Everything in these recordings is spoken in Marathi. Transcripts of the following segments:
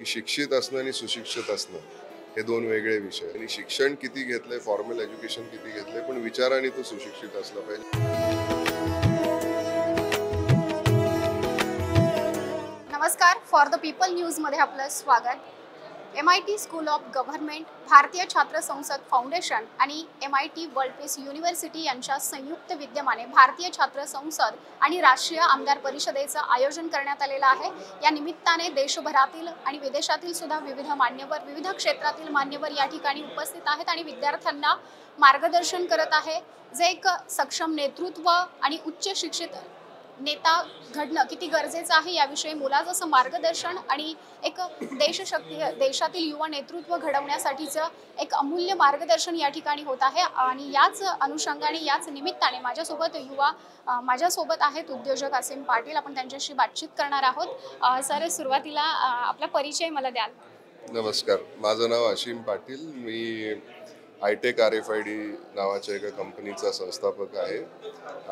शिक्षित असणं आणि सुशिक्षित असणं हे दोन वेगळे विषय. आणि शिक्षण किती घेतलंय, फॉर्मल एज्युकेशन किती घेतलंय, पण विचाराने तो सुशिक्षित असला पाहिजे. नमस्कार. फॉर द पीपल न्यूजमध्ये आपलं स्वागत. MIT स्कूल ऑफ गव्हर्नमेंट, भारतीय छात्र संसद फाउंडेशन आणि MIT वर्ल्ड पीस युनिव्हर्सिटी यांच्या संयुक्त विद्यमाने भारतीय छात्र संसद आणि राष्ट्रीय आमदार परिषदेचं आयोजन करण्यात आलेलं आहे. या निमित्ताने देशभरातील आणि विदेशातील सुद्धा विविध मान्यवर, विविध क्षेत्रातील मान्यवर या ठिकाणी उपस्थित आहेत आणि विद्यार्थ्यांना मार्गदर्शन करत आहे. जे एक सक्षम नेतृत्व आणि उच्च शिक्षित नेता घडणं किती गरजेचं आहे याविषयी मुलाचं मार्गदर्शन आणि एक देशातील युवा नेतृत्व घडवण्यासाठीचं एक अमूल्य मार्गदर्शन या ठिकाणी होत आहे. आणि याच अनुषंगाने, याच निमित्ताने माझ्यासोबत आहेत उद्योजक असीम पाटील. आपण त्यांच्याशी बातचीत करणार आहोत. सर, सुरुवातीला आपला परिचय मला द्याल? नमस्कार, माझं नाव असीम पाटील. मी आयटेक RFID नावाच्या एका कंपनीचा संस्थापक आहे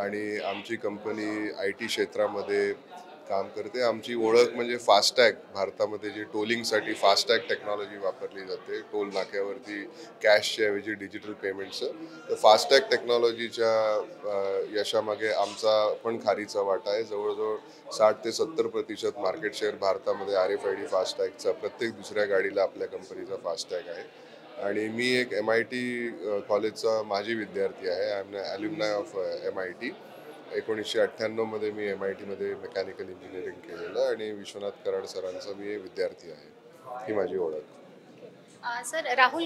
आणि आमची कंपनी IT क्षेत्रामध्ये काम करते. आमची ओळख म्हणजे फास्टॅग. भारतामध्ये जी टोलिंगसाठी फास्टॅग टेक्नॉलॉजी वापरली जाते, टोल नाक्यावरती कॅशच्या ऐवजी डिजिटल पेमेंटचं, तर फास्टॅग टेक्नॉलॉजीच्या यशामागे आमचा पण खारीचा वाटा आहे. जवळजवळ 60 ते 70% मार्केट शेअर भारतामध्ये RFID फास्टॅगचा, प्रत्येक दुसऱ्या गाडीला आपल्या कंपनीचा फास्टॅग आहे. आणि मी एक MIT कॉलेजचा माजी विद्यार्थी आहे. I am alumni of MIT. 1998 मध्ये मी MIT मध्ये मेकॅनिकल इंजिनिअरिंग केलेलं आणि विश्वनाथ कराड सरांचा मी विद्यार्थी आहे. ही माझी ओळख. सर, राहुल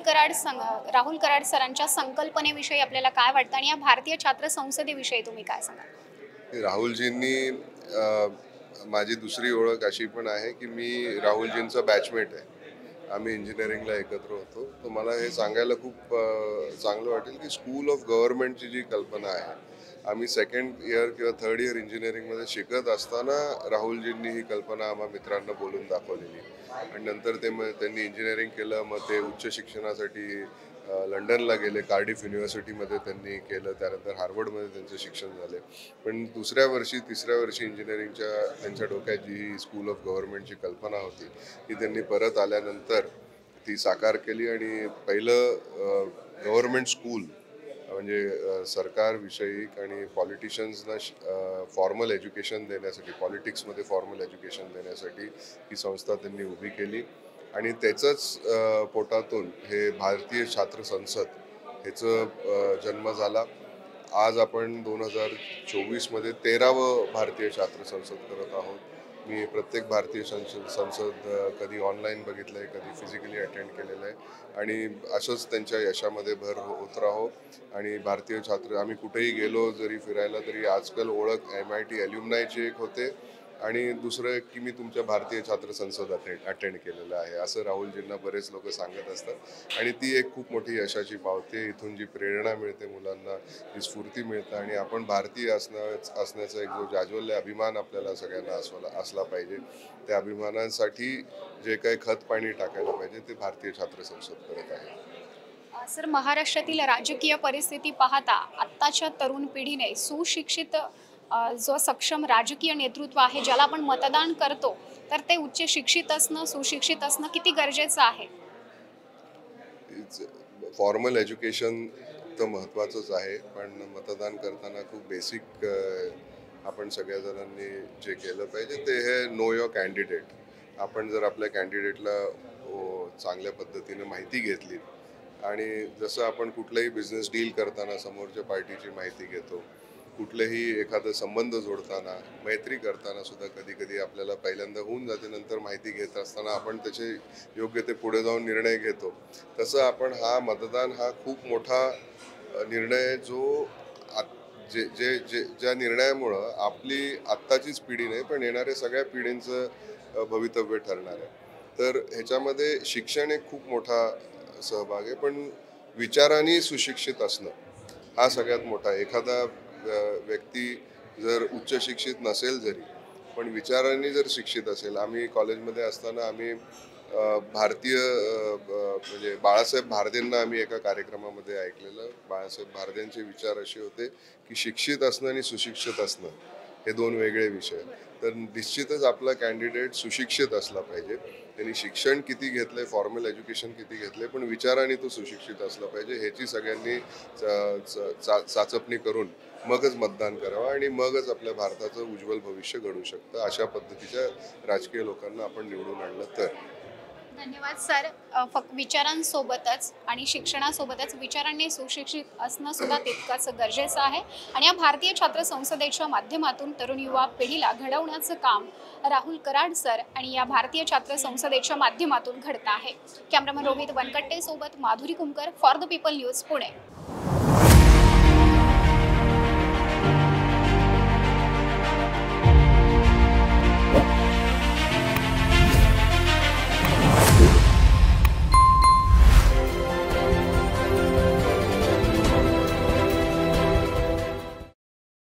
कराड सरांच्या संकल्पनेविषयी आपल्याला काय वाटतं आणि या भारतीय छात्र संसदेविषयी तुम्ही काय सांगाल? राहुलजींनी माझी दुसरी ओळख अशी पण आहे की मी राहुलजींचा बॅचमेट आहे. आम्ही इंजिनिअरिंगला एकत्र होतो. तर मला हे सांगायला खूप चांगलं वाटेल की स्कूल ऑफ गव्हर्नमेंटची जी कल्पना आहे, आम्ही सेकंड इयर किंवा थर्ड इयर इंजिनिअरिंगमध्ये शिकत असताना राहुलजींनी ही कल्पना आम्हा मित्रांना बोलून दाखवलेली. आणि नंतर त्यांनी इंजिनिअरिंग केलं. मग ते उच्च शिक्षणासाठी लंडनला गेले. कार्डिफ युनिव्हर्सिटीमध्ये त्यांनी केलं. त्यानंतर हार्वर्डमध्ये त्यांचं शिक्षण झाले. पण तिसऱ्या वर्षी इंजिनिअरिंगच्या त्यांच्या डोक्यात जी स्कूल ऑफ गव्हर्नमेंटची कल्पना होती ती त्यांनी परत आल्यानंतर ती साकार केली. आणि पहिलं गव्हर्नमेंट स्कूल म्हणजे सरकारविषयक आणि पॉलिटिशियन्सना फॉर्मल एज्युकेशन देण्यासाठी, पॉलिटिक्समध्ये फॉर्मल एज्युकेशन देण्यासाठी ही संस्था त्यांनी उभी केली. आणि त्याचंच पोटातून हे भारतीय छात्र संसद ह्याचं जन्म झाला. आज आपण 2024 मध्ये 13वं भारतीय छात्र संसद करत आहोत. मी प्रत्येक भारतीय संसद कधी ऑनलाईन बघितलं आहे, कधी फिजिकली अटेंड केलेलं आहे. आणि असंच त्यांच्या यशामध्ये भर होत राहो. आणि भारतीय छात्र, आम्ही कुठेही गेलो जरी फिरायला तरी आजकाल ओळख MIT ॲल्युमनायची एक होते आणि दुसरं की मी तुमच्या भारतीय छात्र संसद अटेंड केलेलं आहे, असं राहुलजींना बरेच लोक सांगत असतात. आणि ती एक खूप मोठी यशाची पावते. इथून जी प्रेरणा मिळते मुलांना, जी स्फूर्ती मिळते, आणि आपण भारतीय असण्याचा एक जो जाज्वल्य अभिमान आपल्याला सगळ्यांना असला पाहिजे. त्या अभिमानांसाठी जे काही खत पाणी टाकायला पाहिजे ते भारतीय छात्र संसद करत आहे. सर, महाराष्ट्रातील राजकीय परिस्थिती पाहता आत्ताच्या तरुण पिढीने सुशिक्षित, जो सक्षम राजकीय नेतृत्व आहे, ज्याला आपण मतदान करतो, तर ते उच्च शिक्षित असणं, सुशिक्षित असणं किती गरजेचं आहे? फॉर्मल एज्युकेशन तर महत्त्वाचंच आहे, पण मतदान करताना खूप बेसिक आपण सगळ्या जणांनी जे केलं पाहिजे ते हे नो युअर कॅन्डिडेट. आपण जर आपल्या कॅन्डिडेटला चांगल्या पद्धतीने माहिती घेतली, आणि जसं आपण कुठलाही बिझनेस डील करताना समोरच्या पार्टीची माहिती घेतो, कुठलेही एखादा संबंध जोडताना, मैत्री करताना सुद्धा कधी कधी आपल्याला पहिल्यांदा होऊन जाते, नंतर माहिती घेत असताना आपण त्याचे योग्य ते पुढे जाऊन निर्णय घेतो. तसं आपण मतदान हा खूप मोठा निर्णय, जो ज्या निर्णयामुळं आपली आत्ताचीच पिढी नाही पण येणाऱ्या सगळ्या पिढींचं भवितव्य ठरणार आहे. तर ह्याच्यामध्ये शिक्षण एक खूप मोठा सहभाग आहे, पण विचारांनी सुशिक्षित असणं हा सगळ्यात मोठा. एखादा व्यक्ती जर उच्च शिक्षित नसेल जरी, पण विचारांनी जर शिक्षित असेल. आम्ही कॉलेजमध्ये असताना आम्ही भारतीय म्हणजे बाळासाहेब भारदेंना आम्ही एका कार्यक्रमामध्ये ऐकलेलं. बाळासाहेब भारदेंचे विचार असे होते की शिक्षित असणं आणि सुशिक्षित असणं हे दोन वेगळे विषय. तर निश्चितच आपला कॅन्डिडेट सुशिक्षित असला पाहिजे. त्यांनी शिक्षण किती घेतलंय, फॉर्मल एज्युकेशन किती घेतलंय, पण विचाराने तो सुशिक्षित असला पाहिजे. ह्याची सगळ्यांनी चाचपणी करून मगच मतदान करावं आणि मगच आपल्या भारताचं उज्ज्वल भविष्य घडू शकतं. अशा पद्धतीच्या राजकीय लोकांना आपण निवडून आणलं तर. धन्यवाद सर. फक्त विचारांसोबतच आणि शिक्षणासोबतच विचारांनी सुशिक्षित असणं सुद्धा तितकंच गरजेचं आहे आणि या भारतीय छात्र संसदेच्या माध्यमातून तरुण युवा पिढीला घडवण्याचं काम राहुल कराड सर आणि या भारतीय छात्र संसदेच्या माध्यमातून घडतं आहे. कॅमेरामन रोहित वनकट्टे सोबत Madhuri Kumkar, for the people news, Pune.